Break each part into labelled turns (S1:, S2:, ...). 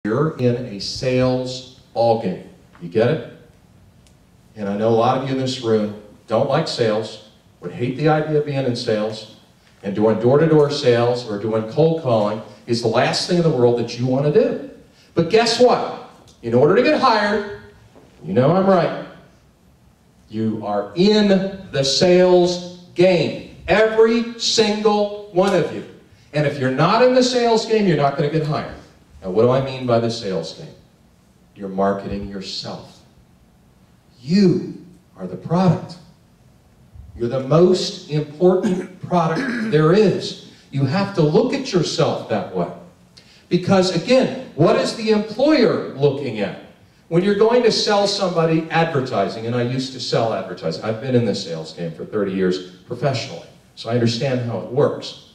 S1: You're in a sales ballgame. You get it? And I know a lot of you in this room don't like sales, would hate the idea of being in sales, and doing door-to-door sales or doing cold calling is the last thing in the world that you want to do. But guess what? In order to get hired, you know I'm right, you are in the sales game. Every single one of you. And if you're not in the sales game, you're not going to get hired. Now, what do I mean by the sales game? You're marketing yourself. You are the product. You're the most important product there is. You have to look at yourself that way. Because again, what is the employer looking at? When you're going to sell somebody advertising, and I used to sell advertising. I've been in the sales game for 30 years professionally, so I understand how it works.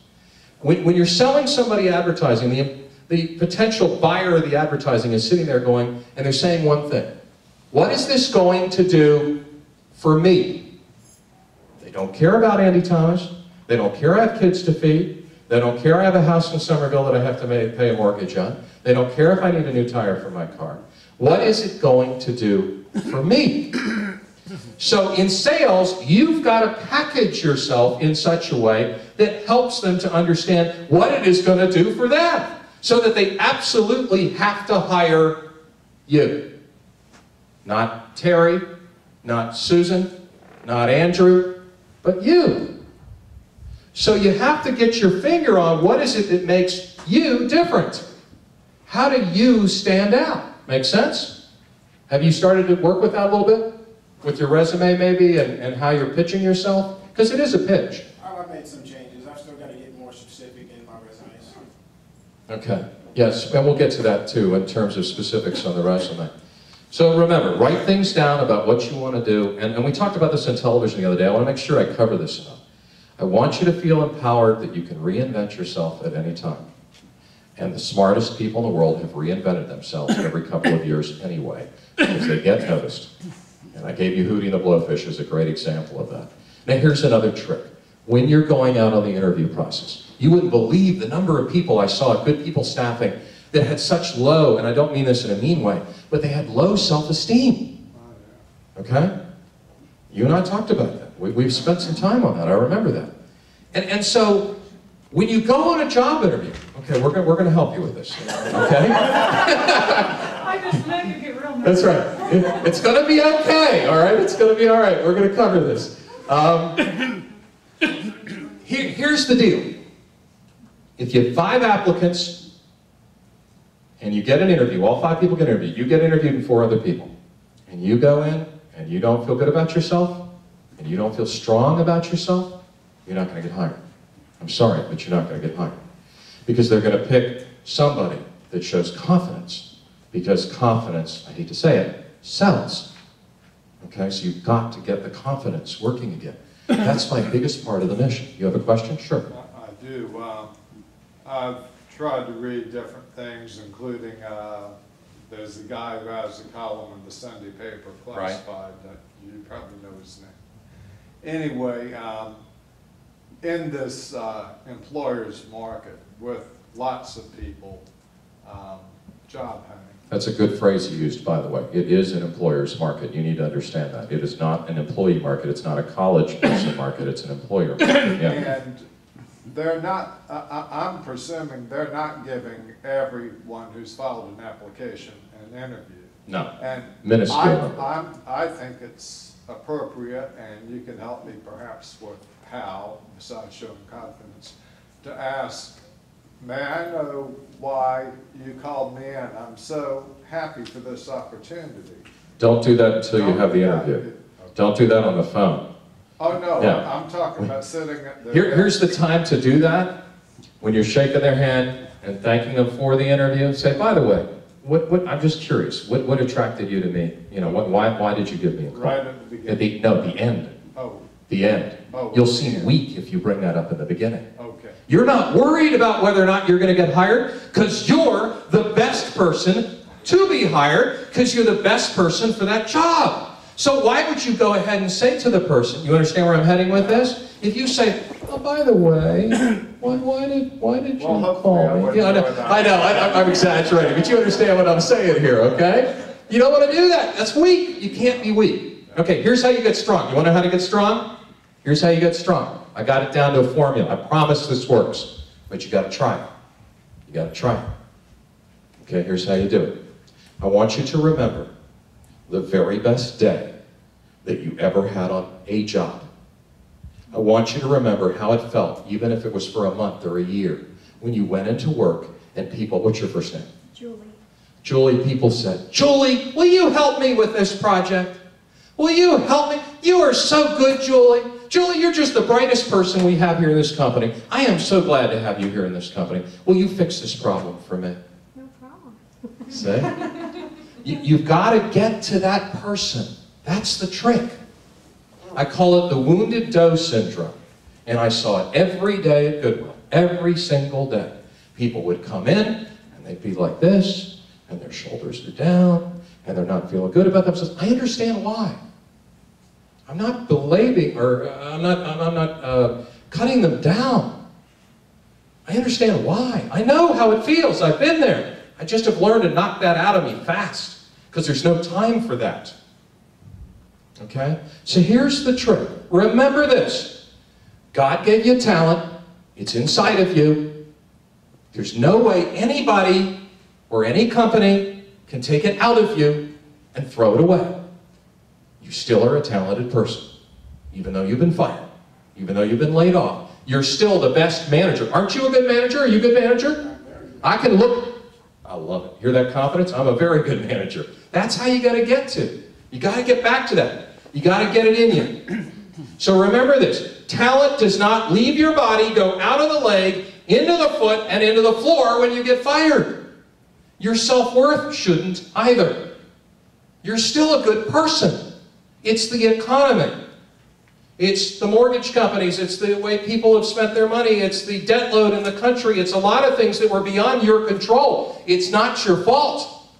S1: When you're selling somebody advertising, the potential buyer of the advertising is sitting there going, and they're saying one thing. What is this going to do for me? They don't care about Andy Thomas. They don't care I have kids to feed. They don't care I have a house in Somerville that I have to pay a mortgage on. They don't care if I need a new tire for my car. What is it going to do for me? So in sales, you've got to package yourself in such a way that helps them to understand what it is going to do for them, so that they absolutely have to hire you. Not Terry, not Susan, not Andrew, but you. So you have to get your finger on what is it that makes you different. How do you stand out? Make sense? Have you started to work with that a little bit? With your resume maybe, and how you're pitching yourself? Because it is a pitch.
S2: I've made some changes. I've still got to get more specific in my resumes.
S1: Okay. Yes, and we'll get to that too in terms of specifics on the resume. So remember, write things down about what you want to do. And we talked about this on television the other day. I want to make sure I cover this enough. I want you to feel empowered that you can reinvent yourself at any time. And the smartest people in the world have reinvented themselves every couple of years anyway, because they get noticed. And I gave you Hootie and the Blowfish as a great example of that. Now here's another trick. When you're going out on the interview process, you wouldn't believe the number of people I saw, good people staffing, that had such low, and I don't mean this in a mean way, but they had low self-esteem. Okay? You and I talked about that. We've spent some time on that. I remember that. And so, when you go on a job interview, okay, we're going to help you with this, okay?
S3: I just know you get real nervous.
S1: That's right. It's going to be okay, all right? It's going to be all right. We're going to cover this. Here's the deal. If you have 5 applicants and you get an interview, all 5 people get interviewed, you get interviewed and 4 other people, and you go in and you don't feel good about yourself, and you don't feel strong about yourself, you're not going to get hired. I'm sorry, but you're not going to get hired. Because they're going to pick somebody that shows confidence. Because confidence, I hate to say it, sells. Okay, so you've got to get the confidence working again. That's my biggest part of the mission. You have a question? Sure.
S4: I do. I've tried to read different things, including there's a guy who has a column in the Sunday paper, Classified, that you probably know his name. Anyway, in this employer's market with lots of people job hunting.
S1: That's a good phrase you used, by the way. It is an employer's market. You need to understand that. It is not an employee market. It's not a college person market. It's an employer market. Yeah.
S4: And they're not, I'm presuming they're not giving everyone who's filed an application an interview.
S1: No.
S4: And
S1: Minuscule.
S4: I think it's appropriate, and you can help me perhaps with how, besides showing confidence, to ask, may I know why you called me in? I'm so happy for this opportunity.
S1: Don't do that until you have the interview.
S4: Okay.
S1: Don't do that on the phone.
S4: Oh, no,
S1: Yeah.
S4: I'm talking about sitting at the...
S1: Here's the time to do that. When you're shaking their hand and thanking them for the interview, say, by the way, I'm just curious, what attracted you to me? You know, why did you give me a call?
S4: Right at the beginning.
S1: The end.
S4: Oh,
S1: The end.
S4: Oh,
S1: You'll seem weak if you bring that up in the beginning.
S4: okay.
S1: You're not worried about whether or not you're going to get hired, because you're the best person to be hired, because you're the best person for that job. So why would you go ahead and say to the person, you understand where I'm heading with this? If you say, oh, by the way, why did you
S2: Well,
S1: call
S2: hopefully I
S1: me?
S2: wouldn't
S1: Yeah,
S2: do it that way.
S1: I'm exaggerating, but you understand what I'm saying here, okay? You don't want to do that. That's weak. You can't be weak. Okay, here's how you get strong. You want to know how to get strong? Here's how you get strong. I got it down to a formula. I promise this works, but you got to try it. You got to try it. Okay, here's how you do it. I want you to remember the very best day that you ever had on a job. I want you to remember how it felt, even if it was for a month or a year, when you went into work and people, what's your first name?
S3: Julie.
S1: Julie, people said, Julie, will you help me with this project? Will you help me? You are so good, Julie. Julie, you're just the brightest person we have here in this company. I am so glad to have you here in this company. Will you fix this problem for me?
S3: No problem.
S1: See? You've got to get to that person. That's the trick. I call it the wounded doe syndrome. And I saw it every day at Goodwill, every single day. People would come in, and they'd be like this, and their shoulders are down, and they're not feeling good about themselves. I understand why. I'm not belaboring, or I'm not cutting them down. I understand why. I know how it feels. I've been there. I just have learned to knock that out of me fast, because there's no time for that. Okay? So here's the trick. Remember this. God gave you talent. It's inside of you. There's no way anybody or any company can take it out of you and throw it away. You still are a talented person. Even though you've been fired. Even though you've been laid off. You're still the best manager. Aren't you a good manager? Are you a good manager? I can look. I love it. Hear that confidence? I'm a very good manager. That's how you got to get to. You got to get back to that. You got to get it in you. So remember this. Talent does not leave your body, go out of the leg, into the foot, and into the floor when you get fired. Your self-worth shouldn't either. You're still a good person. It's the economy. It's the mortgage companies. It's the way people have spent their money. It's the debt load in the country. It's a lot of things that were beyond your control. It's not your fault.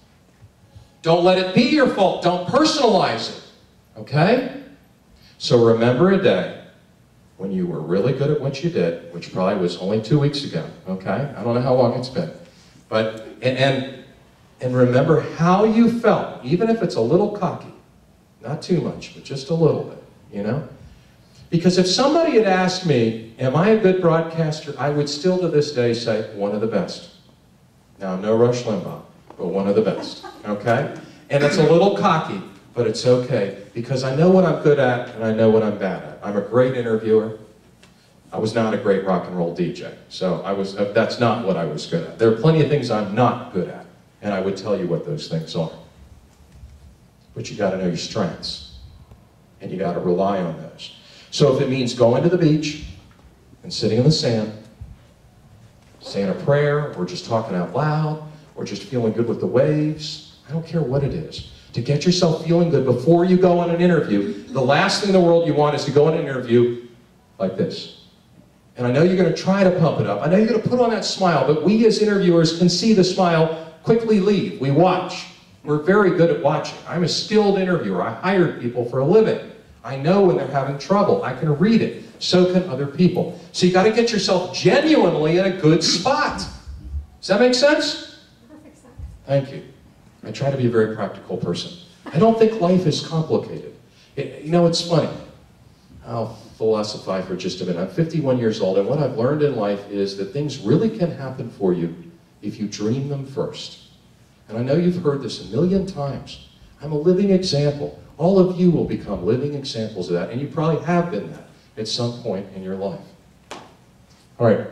S1: Don't let it be your fault. Don't personalize it. Okay? So remember a day when you were really good at what you did, which probably was only 2 weeks ago. Okay? I don't know how long it's been. But, and remember how you felt, even if it's a little cocky. Not too much, but just a little bit, you know? Because if somebody had asked me, am I a good broadcaster, I would still to this day say, one of the best. Now, I'm no Rush Limbaugh, but one of the best, okay? And it's a little cocky, but it's okay, because I know what I'm good at and I know what I'm bad at. I'm a great interviewer. I was not a great rock and roll DJ, so that's not what I was good at. There are plenty of things I'm not good at, and I would tell you what those things are. But you got to know your strengths, and you got to rely on those. So if it means going to the beach and sitting in the sand, saying a prayer, or just talking out loud, or just feeling good with the waves, I don't care what it is. To get yourself feeling good before you go on an interview, the last thing in the world you want is to go on an interview like this. And I know you're going to try to pump it up. I know you're going to put on that smile, but we as interviewers can see the smile quickly leave. We watch. We're very good at watching. I'm a skilled interviewer. I hired people for a living. I know when they're having trouble. I can read it. So can other people. So you got to get yourself genuinely in a good spot. Does that make sense?
S3: Perfect sense.
S1: Thank you. I try to be a very practical person. I don't think life is complicated. You know, it's funny. I'll philosophize for just a minute. I'm 51 years old, and what I've learned in life is that things really can happen for you if you dream them first. And I know you've heard this a million times. I'm a living example. All of you will become living examples of that, and you probably have been that at some point in your life. All right.